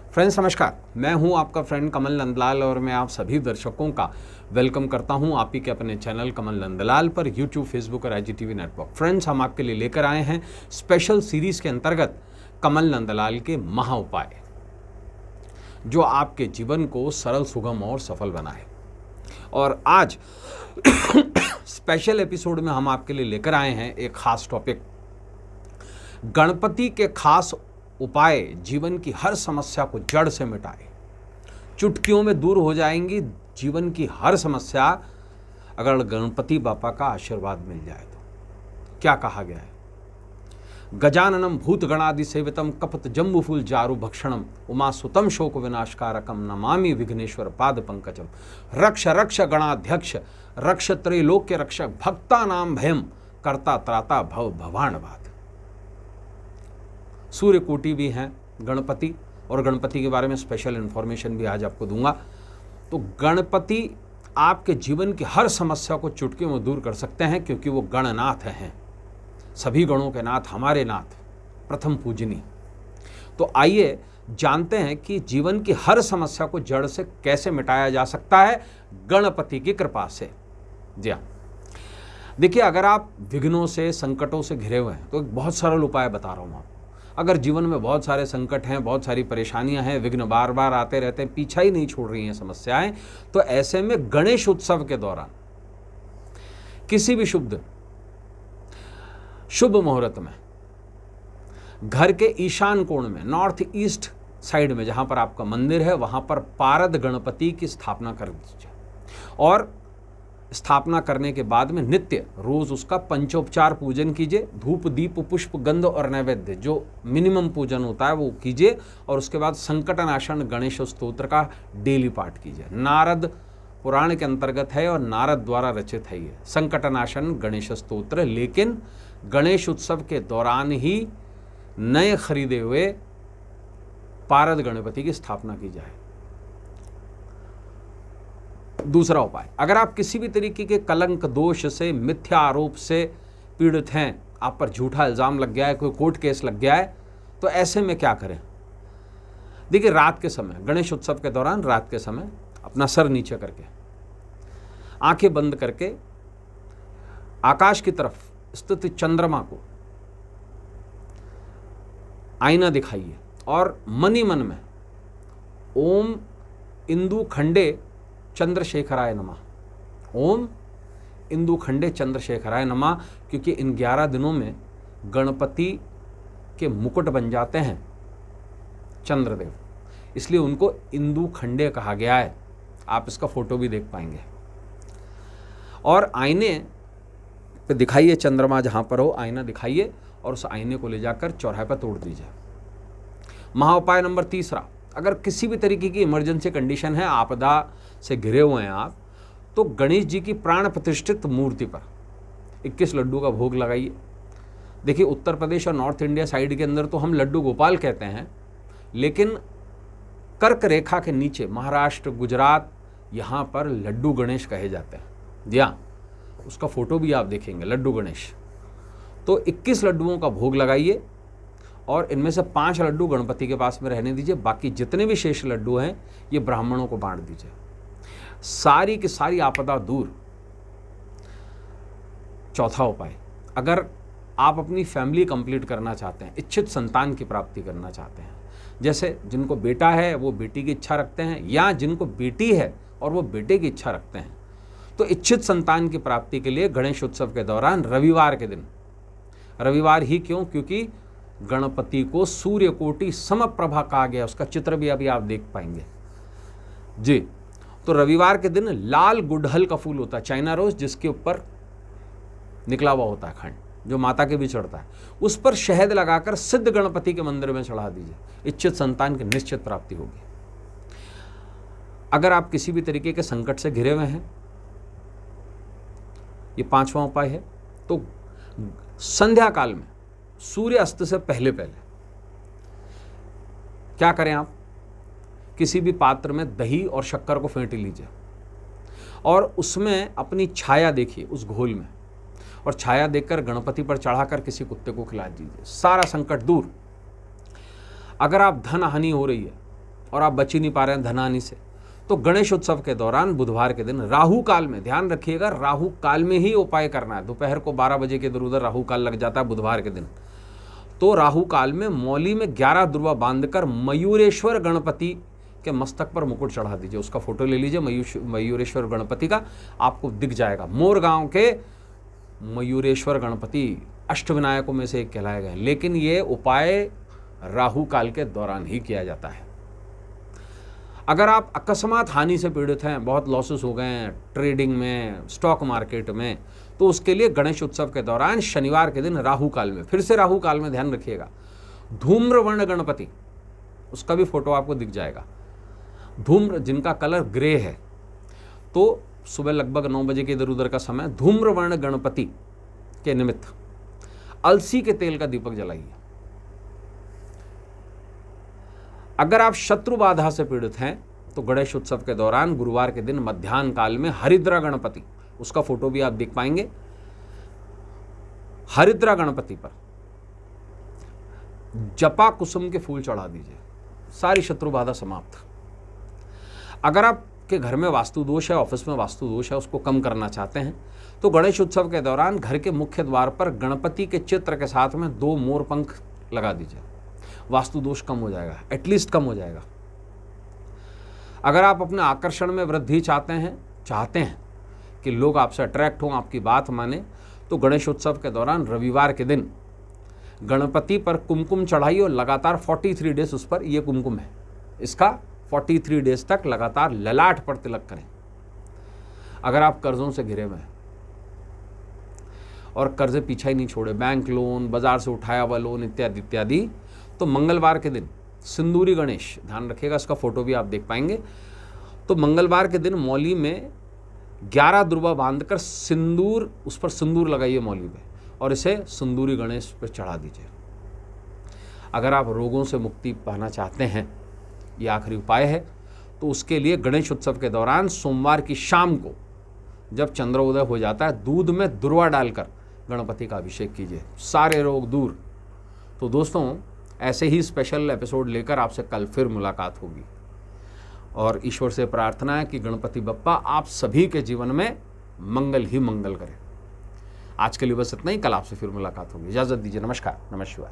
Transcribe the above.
Friends नमस्कार, मैं हूं आपका फ्रेंड कमल नंदलाल और मैं आप सभी दर्शकों का वेलकम करता हूं आप ही के अपने चैनल कमल नंदलाल पर यूट्यूब, फेसबुक और IGTV नेटवर्क। फ्रेंड्स, हम आपके लिए लेकर आए हैं स्पेशल सीरीज के अंतर्गत कमल नंदलाल के महा उपाय, जो आपके जीवन को सरल, सुगम और सफल बनाए। और आज स्पेशल एपिसोड में हम आपके लिए लेकर आए हैं एक खास टॉपिक, गणपति के खास उपाय जीवन की हर समस्या को जड़ से मिटाए। चुटकियों में दूर हो जाएंगी जीवन की हर समस्या, अगर गणपति बापा का आशीर्वाद मिल जाए तो। क्या कहा गया है? गजाननम भूत गणादि सेवितम कपत जम्बुफूल जारु भक्षणम उमा सुतम शोक विनाशकारकम नमामि विघ्नेश्वर पाद पंकजम रक्ष रक्ष गणाध्यक्ष रक्ष त्रैलोक्य रक्षक भक्ता नाम भयम कर्ता त्राता भव भवानवाद। सूर्य कोटि भी हैं गणपति, और गणपति के बारे में स्पेशल इन्फॉर्मेशन भी आज आपको दूंगा। तो गणपति आपके जीवन की हर समस्या को चुटकियों में दूर कर सकते हैं, क्योंकि वो गणनाथ हैं, सभी गणों के नाथ, हमारे नाथ, प्रथम पूजनी। तो आइए जानते हैं कि जीवन की हर समस्या को जड़ से कैसे मिटाया जा सकता है गणपति की कृपा से। जी हाँ, देखिए, अगर आप विघ्नों से, संकटों से घिरे हुए हैं तो एक बहुत सरल उपाय बता रहा हूँ आपको। अगर जीवन में बहुत सारे संकट हैं, बहुत सारी परेशानियां हैं, विघ्न बार बार आते रहते हैं, पीछा ही नहीं छोड़ रही हैं समस्याएं, तो ऐसे में गणेश उत्सव के दौरान किसी भी शुभ मुहूर्त में घर के ईशान कोण में, नॉर्थ ईस्ट साइड में जहां पर आपका मंदिर है, वहां पर पारद गणपति की स्थापना कर दीजिए। और स्थापना करने के बाद में नित्य रोज उसका पंचोपचार पूजन कीजिए। धूप, दीप, पुष्प, गंध और नैवेद्य, जो मिनिमम पूजन होता है वो कीजिए। और उसके बाद संकटनाशन गणेश स्तोत्र का डेली पाठ कीजिए। नारद पुराण के अंतर्गत है और नारद द्वारा रचित है ये संकटनाशन गणेश स्तोत्र। लेकिन गणेश उत्सव के दौरान ही नए खरीदे हुए पारद गणपति की स्थापना की जाए। दूसरा उपाय, अगर आप किसी भी तरीके के कलंक, दोष से, मिथ्या आरोप से पीड़ित हैं, आप पर झूठा इल्जाम लग गया है, कोई कोर्ट केस लग गया है, तो ऐसे में क्या करें? देखिए, रात के समय, गणेश उत्सव के दौरान रात के समय अपना सर नीचे करके, आंखें बंद करके, आकाश की तरफ स्थित चंद्रमा को आईना दिखाइए और मन ही मन में ओम इंदु खंडे चंद्रशेखराय नमः, ओम इंदु खंडे चंद्रशेखराय नमः। क्योंकि इन 11 दिनों में गणपति के मुकुट बन जाते हैं चंद्रदेव, इसलिए उनको इंदु खंडे कहा गया है। आप इसका फोटो भी देख पाएंगे। और आईने पे दिखाइए, चंद्रमा जहां पर हो आईना दिखाइए और उस आईने को ले जाकर चौराहे पर तोड़ दीजिए। महाउपाय नंबर तीसरा, अगर किसी भी तरीके की इमरजेंसी कंडीशन है, आपदा से घिरे हुए हैं आप, तो गणेश जी की प्राण प्रतिष्ठित मूर्ति पर 21 लड्डू का भोग लगाइए। देखिए, उत्तर प्रदेश और नॉर्थ इंडिया साइड के अंदर तो हम लड्डू गोपाल कहते हैं, लेकिन कर्क रेखा के नीचे महाराष्ट्र, गुजरात, यहाँ पर लड्डू गणेश कहे जाते हैं। जी हाँ, उसका फोटो भी आप देखेंगे, लड्डू गणेश। तो 21 लड्डुओं का भोग लगाइए और इनमें से 5 लड्डू गणपति के पास में रहने दीजिए। बाकी जितने भी शेष लड्डू हैं ये ब्राह्मणों को बांट दीजिए। सारी की सारी आपदा दूर। चौथा उपाय, अगर आप अपनी फैमिली कंप्लीट करना चाहते हैं, इच्छित संतान की प्राप्ति करना चाहते हैं, जैसे जिनको बेटा है वो बेटी की इच्छा रखते हैं, या जिनको बेटी है और वो बेटे की इच्छा रखते हैं, तो इच्छित संतान की प्राप्ति के लिए गणेश उत्सव के दौरान रविवार के दिन, रविवार ही क्यों, क्योंकि गणपति को सूर्य कोटि समप्रभा कहा गया, उसका चित्र भी अभी आप देख पाएंगे जी। तो रविवार के दिन लाल गुड़हल का फूल होता है, चाइना रोज, जिसके ऊपर निकला हुआ होता है खंड, जो माता के भी चढ़ता है, उस पर शहद लगाकर सिद्ध गणपति के मंदिर में चढ़ा दीजिए। इच्छित संतान की निश्चित प्राप्ति होगी। अगर आप किसी भी तरीके के संकट से घिरे हुए हैं, ये 5वां उपाय है। तो संध्या काल में सूर्य अस्त से पहले पहले क्या करें आप, किसी भी पात्र में दही और शक्कर को फेंट लीजिए और उसमें अपनी छाया देखिए उस घोल में, और छाया देखकर गणपति पर चढ़ाकर किसी कुत्ते को खिला दीजिए, सारा संकट दूर। अगर आप धन हानि हो रही है और आप बच ही नहीं पा रहे हैं धन हानि से, तो गणेश उत्सव के दौरान बुधवार के दिन राहु काल में, ध्यान रखिएगा राहु काल में ही उपाय करना है। दोपहर को 12 बजे के इधर उधर राहु काल लग जाता है बुधवार के दिन। तो राहु काल में मौली में 11 दुर्वा बांधकर मयूरेश्वर गणपति के मस्तक पर मुकुट चढ़ा दीजिए। उसका फोटो ले लीजिए मयूरेश्वर गणपति का, आपको दिख जाएगा। मोर गांव के मयूरेश्वर गणपति अष्टविनायकों में से एक कहलाए गए, लेकिन ये उपाय राहु काल के दौरान ही किया जाता है। अगर आप अकस्मात हानि से पीड़ित हैं, बहुत लॉसेस हो गए हैं ट्रेडिंग में, स्टॉक मार्केट में, तो उसके लिए गणेश उत्सव के दौरान शनिवार के दिन राहु काल में, फिर से राहु काल में ध्यान रखिएगा, धूम्रवर्ण गणपति, उसका भी फोटो आपको दिख जाएगा। धूम्र जिनका कलर ग्रे है, तो सुबह लगभग 9 बजे के इधर उधर का समय धूम्रवर्ण गणपति के निमित्त अलसी के तेल का दीपक जलाइए। अगर आप शत्रु बाधा से पीड़ित हैं, तो गणेश उत्सव के दौरान गुरुवार के दिन मध्याह्न काल में हरिद्रा गणपति, उसका फोटो भी आप देख पाएंगे, हरिद्रा गणपति पर जपा कुसुम के फूल चढ़ा दीजिए, सारी शत्रु बाधा समाप्त। अगर आपके घर में वास्तु दोष है, ऑफिस में वास्तु दोष है, उसको कम करना चाहते हैं, तो गणेश उत्सव के दौरान घर के मुख्य द्वार पर गणपति के चित्र के साथ में 2 मोर पंख लगा दीजिए, वास्तु दोष कम हो जाएगा, एटलीस्ट कम हो जाएगा। अगर आप अपने आकर्षण में वृद्धि चाहते हैं कि लोग आपसे अट्रैक्ट हों, आपकी बात माने, तो गणेश उत्सव के दौरान रविवार के दिन गणपति पर कुमकुम चढ़ाइए और लगातार 43 डेज उस पर, ये कुमकुम है, इसका 43 डेज तक लगातार ललाट पर तिलक करें। अगर आप कर्जों से घिरे हुए हैं और कर्जे पीछा ही नहीं छोड़े, बैंक लोन, बाजार से उठाया हुआ लोन इत्यादि इत्यादि, तो मंगलवार के दिन सिंदूरी गणेश, ध्यान रखिएगा, इसका फोटो भी आप देख पाएंगे। तो मंगलवार के दिन मौली में 11 दुर्वा बांधकर सिंदूर, उस पर सिंदूर लगाइए मौली पे, और इसे सिंदूरी गणेश पर चढ़ा दीजिए। अगर आप रोगों से मुक्ति पाना चाहते हैं, ये आखिरी उपाय है, तो उसके लिए गणेश उत्सव के दौरान सोमवार की शाम को जब चंद्रोदय हो जाता है, दूध में दुर्वा डालकर गणपति का अभिषेक कीजिए, सारे रोग दूर। तो दोस्तों, ऐसे ही स्पेशल एपिसोड लेकर आपसे कल फिर मुलाकात होगी, और ईश्वर से प्रार्थना है कि गणपति बप्पा आप सभी के जीवन में मंगल ही मंगल करें। आज के लिए बस इतना ही, कल आपसे फिर मुलाकात होगी। इजाज़त दीजिए, नमस्कार, नमः शिवाय।